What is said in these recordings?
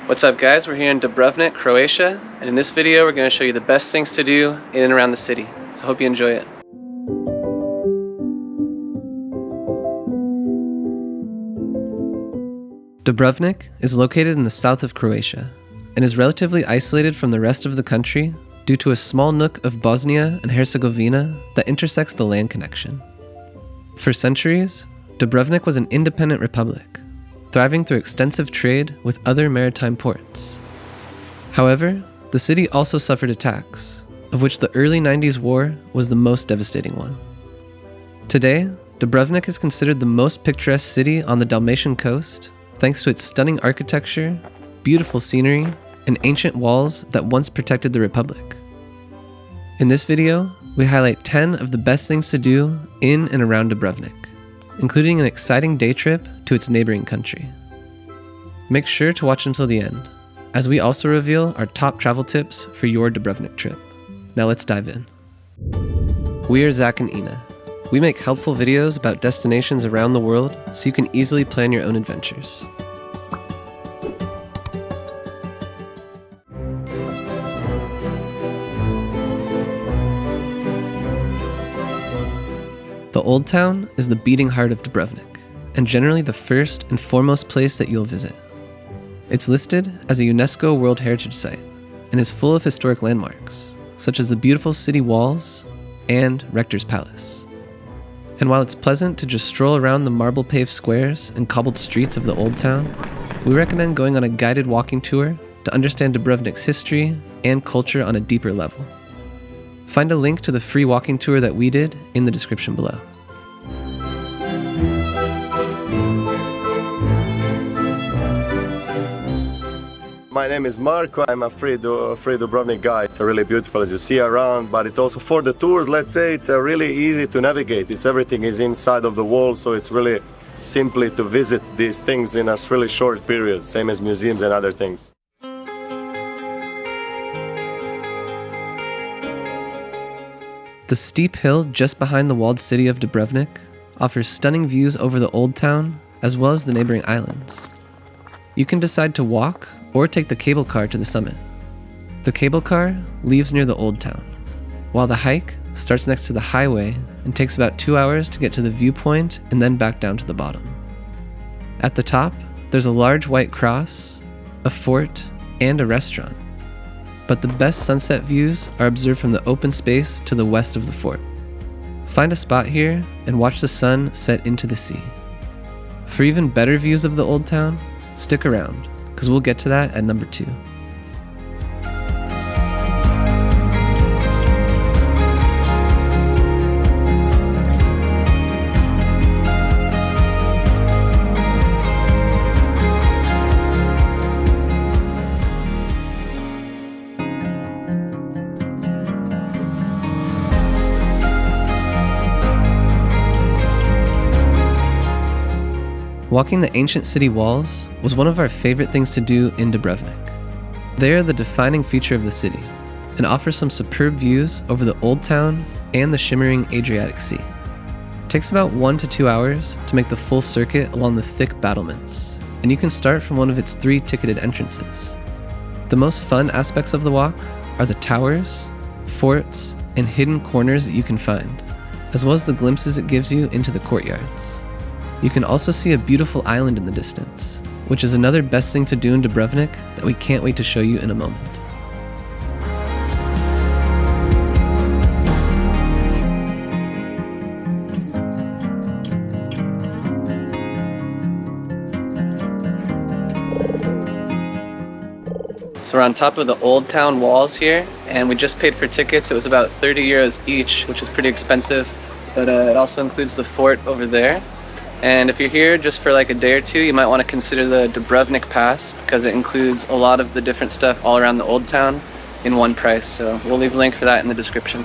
What's up guys, we're here in Dubrovnik, Croatia, and in this video we're going to show you the best things to do in and around the city. So hope you enjoy it. Dubrovnik is located in the south of Croatia and is relatively isolated from the rest of the country due to a small nook of Bosnia and Herzegovina that intersects the land connection. For centuries, Dubrovnik was an independent republic, thriving through extensive trade with other maritime ports. However, the city also suffered attacks, of which the early 90s war was the most devastating one. Today, Dubrovnik is considered the most picturesque city on the Dalmatian coast, thanks to its stunning architecture, beautiful scenery, and ancient walls that once protected the republic. In this video, we highlight 10 of the best things to do in and around Dubrovnik, including an exciting day trip to its neighboring country. Make sure to watch until the end, as we also reveal our top travel tips for your Dubrovnik trip. Now let's dive in. We are Zach and Ina. We make helpful videos about destinations around the world so you can easily plan your own adventures. The Old Town is the beating heart of Dubrovnik, and generally the first and foremost place that you'll visit. It's listed as a UNESCO World Heritage Site and is full of historic landmarks, such as the beautiful city walls and Rector's Palace. And while it's pleasant to just stroll around the marble-paved squares and cobbled streets of the Old Town, we recommend going on a guided walking tour to understand Dubrovnik's history and culture on a deeper level. Find a link to the free walking tour that we did in the description below. My name is Marco. I'm a free Dubrovnik guide. It's really beautiful as you see around, but it's also for the tours, let's say, it's really easy to navigate. Everything is inside of the wall, so it's really simply to visit these things in a really short period, same as museums and other things. The steep hill just behind the walled city of Dubrovnik offers stunning views over the Old Town as well as the neighboring islands. You can decide to walk or take the cable car to the summit. The cable car leaves near the Old Town, while the hike starts next to the highway and takes about 2 hours to get to the viewpoint and then back down to the bottom. At the top, there's a large white cross, a fort, and a restaurant. But the best sunset views are observed from the open space to the west of the fort. Find a spot here and watch the sun set into the sea. For even better views of the Old Town, stick around, because we'll get to that at number 2. Walking the ancient city walls was one of our favorite things to do in Dubrovnik. They are the defining feature of the city and offer some superb views over the Old Town and the shimmering Adriatic Sea. It takes about 1 to 2 hours to make the full circuit along the thick battlements, and you can start from one of its 3 ticketed entrances. The most fun aspects of the walk are the towers, forts, and hidden corners that you can find, as well as the glimpses it gives you into the courtyards. You can also see a beautiful island in the distance, which is another best thing to do in Dubrovnik that we can't wait to show you in a moment. So we're on top of the Old Town walls here, and we just paid for tickets. It was about 30 euros each, which is pretty expensive, but it also includes the fort over there. And if you're here just for like a day or two, you might want to consider the Dubrovnik Pass, because it includes a lot of the different stuff all around the Old Town in one price. So we'll leave a link for that in the description.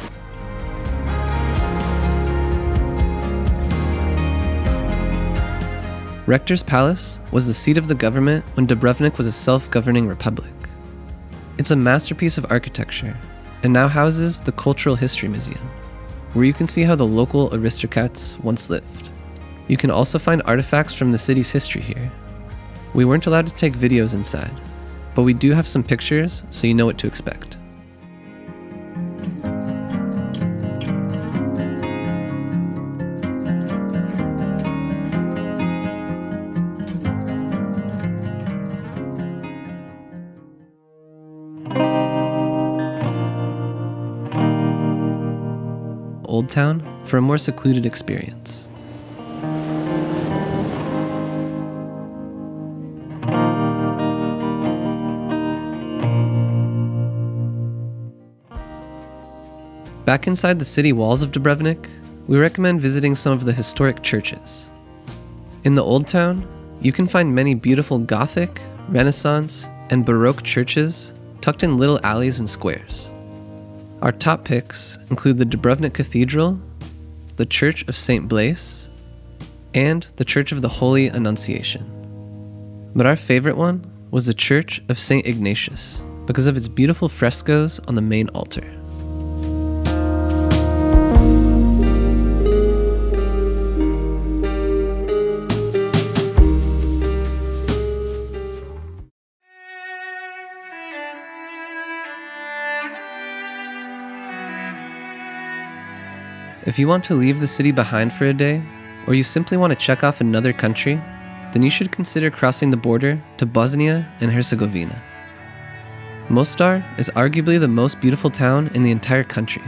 Rector's Palace was the seat of the government when Dubrovnik was a self-governing republic. It's a masterpiece of architecture and now houses the Cultural History Museum, where you can see how the local aristocrats once lived. You can also find artifacts from the city's history here. We weren't allowed to take videos inside, but we do have some pictures so you know what to expect. Old Town for a more secluded experience. Back inside the city walls of Dubrovnik, we recommend visiting some of the historic churches. In the Old Town, you can find many beautiful Gothic, Renaissance, and Baroque churches tucked in little alleys and squares. Our top picks include the Dubrovnik Cathedral, the Church of St. Blaise, and the Church of the Holy Annunciation. But our favorite one was the Church of St. Ignatius because of its beautiful frescoes on the main altar. If you want to leave the city behind for a day, or you simply want to check off another country, then you should consider crossing the border to Bosnia and Herzegovina. Mostar is arguably the most beautiful town in the entire country,